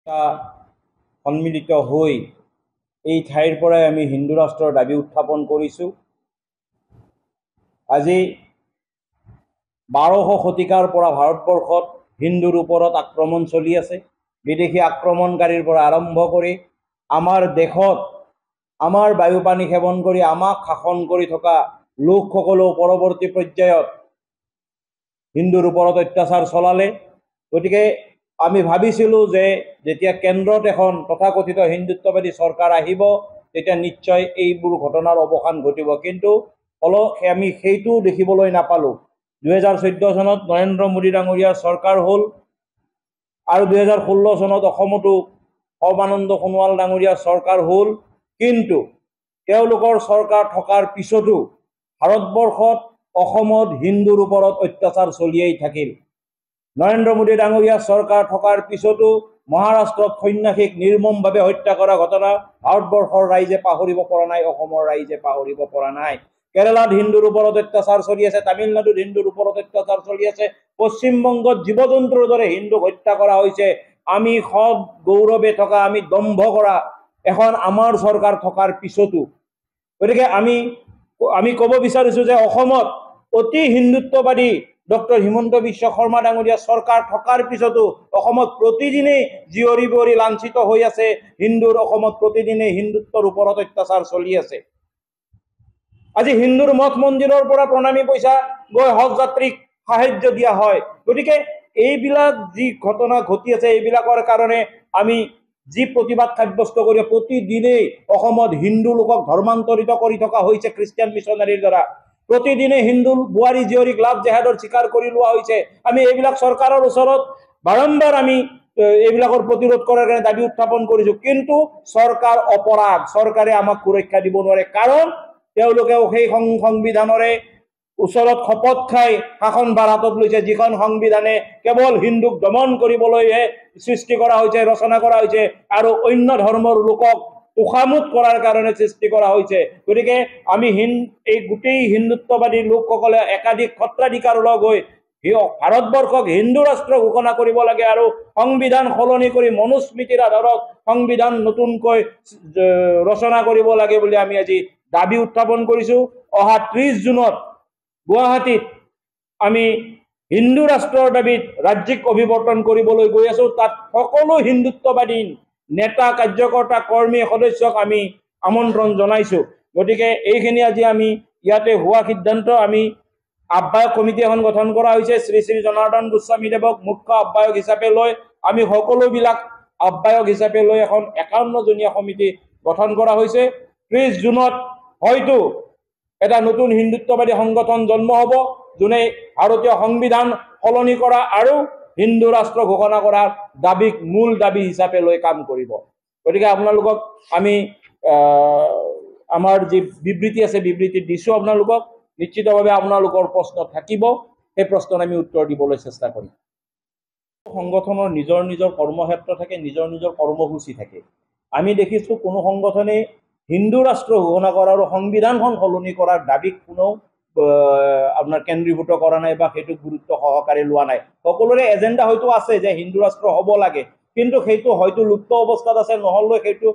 সন্মিলিত হৈ এই ঠাইৰ পৰাই আমি হিন্দু ৰাষ্ট্ৰৰ দাবী উত্থাপন কৰিছোঁ। আজি 12শ শতিকাৰ পৰা ভাৰতবৰ্ষত হিন্দুৰ ওপৰত আক্ৰমণ চলি আছে। বিদেশী আক্ৰমণকাৰীৰ পৰা আৰম্ভ কৰি আমাৰ দেশত আমাৰ বায়ু পানী সেৱন কৰি আমাক শাসন কৰি থকা লোকসকলেও পৰৱৰ্তী পৰ্যায়ত হিন্দুৰ ওপৰত অত্যাচাৰ চলালে। গতিকে আমি ভাবিছিলোঁ যে যেতিয়া কেন্দ্ৰত এখন তথাকথিত হিন্দুত্ববাদী চৰকাৰ আহিব তেতিয়া নিশ্চয় এইবোৰ ঘটনাৰ অৱসান ঘটিব, কিন্তু আমি সেইটো দেখিবলৈ নাপালোঁ। 2014 চনত নৰেন্দ্ৰ মোদী ডাঙৰীয়াৰ চৰকাৰ হ'ল আৰু 2016 চনত অসমতো সৰ্বানন্দ সোণোৱাল ডাঙৰীয়াৰ চৰকাৰ হ'ল, কিন্তু তেওঁলোকৰ চৰকাৰ থকাৰ পিছতো ভাৰতবৰ্ষত অসমত হিন্দুৰ ওপৰত অত্যাচাৰ চলিয়েই থাকিল। নৰেন্দ্ৰ মোদী ডাঙৰীয়াৰ চৰকাৰ থকাৰ পিছতো মহাৰাষ্ট্ৰত সন্যাসীক নিৰ্মমভাৱে হত্যা কৰা ঘটনা ভাৰতবৰ্ষৰ ৰাইজে পাহৰিব পৰা নাই, অসমৰ ৰাইজে পাহৰিব পৰা নাই। কেৰালাত হিন্দুৰ ওপৰত অত্যাচাৰ চলি আছে, তামিলনাডুত হিন্দুৰ ওপৰত অত্যাচাৰ চলি আছে, পশ্চিমবংগত জীৱ জন্তুৰ দৰে হিন্দুক হত্যা কৰা হৈছে। আমি সৎ গৌৰৱে থকা, আমি দম্ভ কৰা এখন আমাৰ চৰকাৰ থকাৰ পিছতো, গতিকে আমি ক'ব বিচাৰিছোঁ যে অসমত অতি হিন্দুত্ববাদী ডক্টৰ হিমন্ত বিশ্ব শৰ্মা ডাঙৰীয়া চৰকাৰ থকাৰ পিছতো অসমত প্ৰতিদিনেই জীয়ৰী বোৱাৰী লাঞ্ছিত হৈ আছে হিন্দুৰ, অসমত প্ৰতিদিনেই হিন্দুত্বৰ ওপৰত অত্যাচাৰ চলি আছে। আজি হিন্দুৰ মঠ মন্দিৰৰ পৰা প্ৰণামী পইচা গৈ হজ যাত্ৰীক সাহায্য দিয়া হয়। গতিকে এইবিলাক যি ঘটনা ঘটি আছে, এইবিলাকৰ কাৰণে আমি যি প্ৰতিবাদ সাব্যস্ত কৰি প্ৰতিদিনেই অসমত হিন্দু লোকক ধৰ্মান্তৰিত কৰি থকা হৈছে খ্ৰীষ্টিয়ান মিছনাৰীৰ দ্বাৰা। প্ৰতিদিনে হিন্দু বোৱাৰী জীয়ৰীক লাভ জেহাদৰ চিকাৰ কৰি লোৱা হৈছে। আমি এইবিলাক চৰকাৰৰ ওচৰত বাৰম্বাৰ আমি এইবিলাকৰ প্ৰতিৰোধ কৰাৰ কাৰণে দাবী উত্থাপন কৰিছোঁ, কিন্তু চৰকাৰ অপৰাগ, চৰকাৰে আমাক সুৰক্ষা দিব নোৱাৰে, কাৰণ তেওঁলোকেও সেই সংবিধানৰে ওচৰত শপত খাই শাসনভাৰ হাতত লৈছে, যিখন সংবিধানে কেৱল হিন্দুক দমন কৰিবলৈহে সৃষ্টি কৰা হৈছে, ৰচনা কৰা হৈছে আৰু অন্য ধৰ্মৰ লোকক তোষামোদ কৰাৰ কাৰণে সৃষ্টি কৰা হৈছে। গতিকে আমি এই গোটেই হিন্দুত্ববাদী লোকসকলে একাধিক ক্ষত্ৰাধিকাৰ লগ হৈ ভাৰতবৰ্ষক হিন্দু ৰাষ্ট্ৰ ঘোষণা কৰিব লাগে আৰু সংবিধান সলনি কৰি মনুস্মৃতিৰ আধাৰত সংবিধান নতুনকৈ ৰচনা কৰিব লাগে বুলি আমি আজি দাবী উত্থাপন কৰিছোঁ। অহা 30 জুনত গুৱাহাটীত আমি হিন্দু ৰাষ্ট্ৰৰ দাবীত ৰাজ্যিক অভিৱৰ্তন কৰিবলৈ গৈ আছোঁ। তাত সকলো হিন্দুত্ববাদী নেতা, কাৰ্যকৰ্তা, কৰ্মী, সদস্যক আমি আমন্ত্ৰণ জনাইছোঁ। গতিকে এইখিনি আজি আমি ইয়াতে হোৱা সিদ্ধান্ত, আমি আহ্বায়ক কমিটি এখন গঠন কৰা হৈছে। শ্ৰী শ্ৰী জনাৰ্দন গোস্বামীদেৱক মুখ্য আহ্বায়ক হিচাপে লৈ আমি সকলোবিলাক আহ্বায়ক হিচাপে লৈ এখন 51জনীয়া সমিতি গঠন কৰা হৈছে। 30 জুনত হয়তো এটা নতুন হিন্দুত্ববাদী সংগঠন জন্ম হ'ব, যোনে ভাৰতীয় সংবিধান সলনি কৰা আৰু হিন্দু ৰাষ্ট্ৰ ঘোষণা কৰাৰ দাবীক মূল দাবী হিচাপে লৈ কাম কৰিব। গতিকে আপোনালোকক আমি আমাৰ যি বিবৃতি আছে, বিবৃতি দিছোঁ আপোনালোকক। নিশ্চিতভাৱে আপোনালোকৰ প্ৰশ্ন থাকিব, সেই প্ৰশ্নত আমি উত্তৰ দিবলৈ চেষ্টা কৰিম। সংগঠনৰ নিজৰ নিজৰ কৰ্মক্ষেত্ৰ থাকে, নিজৰ নিজৰ কৰ্মসূচী থাকে। আমি দেখিছোঁ কোনো সংগঠনে হিন্দু ৰাষ্ট্ৰ ঘোষণা কৰা আৰু সংবিধানখন সলনি কৰাৰ দাবীক কোনেও আপোনাৰ কেন্দ্ৰীভূত কৰা নাই বা সেইটো গুৰুত্ব সহকাৰে লোৱা নাই। সকলোৰে এজেণ্ডা হয়তো আছে যে হিন্দু ৰাষ্ট্ৰ হ'ব লাগে, কিন্তু সেইটো হয়তো লুপ্ত অৱস্থাত আছে, নহ'লে সেইটো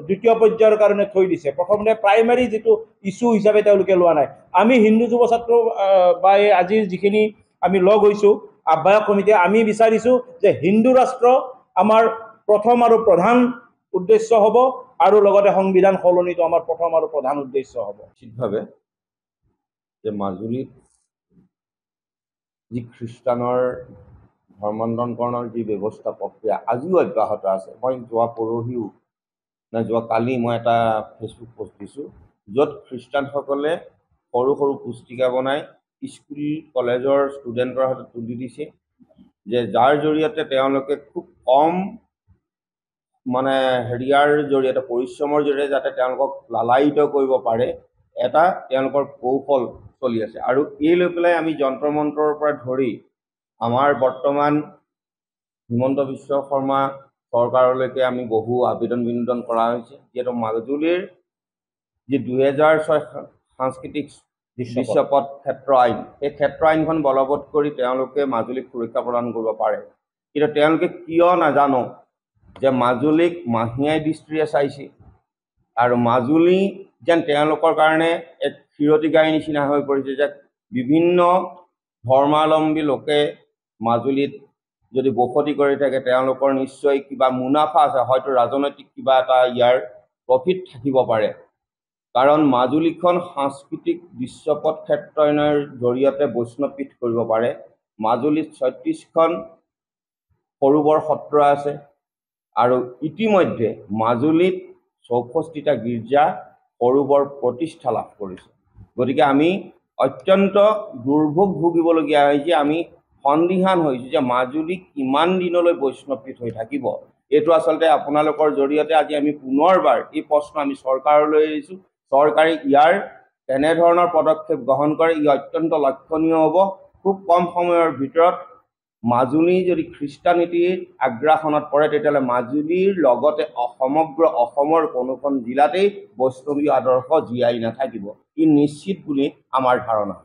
দ্বিতীয় পৰ্যায়ৰ কাৰণে থৈ দিছে। প্ৰথমতে প্ৰাইমাৰী যিটো ইছ্যু হিচাপে তেওঁলোকে লোৱা নাই। আমি হিন্দু যুৱ ছাত্ৰ বা আজিৰ যিখিনি আমি লগ হৈছোঁ আহ্বায়ক সমিতিয়ে, আমি বিচাৰিছোঁ যে হিন্দু ৰাষ্ট্ৰ আমাৰ প্ৰথম আৰু প্ৰধান উদ্দেশ্য হ'ব আৰু লগতে সংবিধান সলনিটো আমাৰ প্ৰথম আৰু প্ৰধান উদ্দেশ্য হ'ব। নিশ্চিতভাৱে যে মাজুলীত যি খ্ৰীষ্টানৰ ধৰ্মান্তৰণকৰণৰ যি ব্যৱস্থা প্ৰক্ৰিয়া আজিও অব্যাহত আছে। মই যোৱা পৰহিও যোৱা কালি মই এটা ফেচবুক পোষ্ট দিছোঁ, য'ত খ্ৰীষ্টানসকলে সৰু সৰু পুস্তিকা বনাই স্কুল কলেজৰ ষ্টুডেণ্টৰ হাতত তুলি দিছে, যে যাৰ জৰিয়তে তেওঁলোকে খুব কম হেৰিয়াৰ জৰিয়তে, পৰিশ্ৰমৰ জৰিয়তে যাতে তেওঁলোকক লালায়িত কৰিব পাৰে, এটা তেওঁলোকৰ কৌশল চলি আছে। আৰু এই লৈ পেলাই আমি যন্ত্ৰ মন্ত্ৰৰ পৰা ধৰি আমাৰ বৰ্তমান হিমন্ত বিশ্ব শৰ্মা চৰকাৰলৈকে আমি বহু আবেদন বিনোদন কৰা হৈছে, যিহেতু মাজুলীৰ যি 2006 সাংস্কৃতিক দৃশ্যপট ক্ষেত্ৰ আইন, সেই ক্ষেত্ৰ আইনখন বলবৎ কৰি তেওঁলোকে মাজুলীক সুৰক্ষা প্ৰদান কৰিব পাৰে, কিন্তু তেওঁলোকে কিয় নাজানো যে মাজুলীক মাহীয়াই দৃষ্টিৰে চাইছে আৰু মাজুলী যেন তেওঁলোকৰ কাৰণে এক ক্ষীৰতিগাৰী নিচিনা হৈ পৰিছে, যে বিভিন্ন ধৰ্মাৱলম্বী লোকে মাজুলীত যদি বসতি কৰি থাকে তেওঁলোকৰ নিশ্চয় কিবা মুনাফা আছে, হয়তো ৰাজনৈতিক কিবা এটা ইয়াৰ প্ৰফিট থাকিব পাৰে। কাৰণ মাজুলীখন সাংস্কৃতিক দৃশ্যপট ক্ষেত্ৰায়নৰ জৰিয়তে বৈষ্ণৱপীঠ কৰিব পাৰে। মাজুলীত ৩৬খন সৰু বৰ সত্ৰ আছে আৰু ইতিমধ্যে মাজুলীত ৬৪টা গীৰ্জা সৰু বৰ প্ৰতিষ্ঠা লাভ কৰিছে। গতিকে আমি অত্যন্ত দুৰ্ভোগ ভুগিবলগীয়া হৈছে, আমি সন্দিহান হৈছোঁ যে মাজুলী কিমান দিনলৈ বৈষ্ণৱপীঠ হৈ থাকিব। এইটো আচলতে আপোনালোকৰ জৰিয়তে আজি আমি পুনৰবাৰ এই প্ৰশ্ন আমি চৰকাৰলৈ এৰিছোঁ। চৰকাৰে ইয়াৰ তেনেধৰণৰ পদক্ষেপ গ্ৰহণ কৰে, ই অত্যন্ত লক্ষণীয় হ'ব। খুব কম সময়ৰ ভিতৰত মাজুলী যদি খ্ৰীষ্টানীতিৰ আগ্ৰাসনত পৰে তেতিয়াহ'লে মাজুলীৰ লগতে সমগ্ৰ অসমৰ কোনোখন জিলাতেই বৈষ্ণৱী আদৰ্শ জীয়াই নাথাকিব, ই নিশ্চিত বুলি আমাৰ ধাৰণা।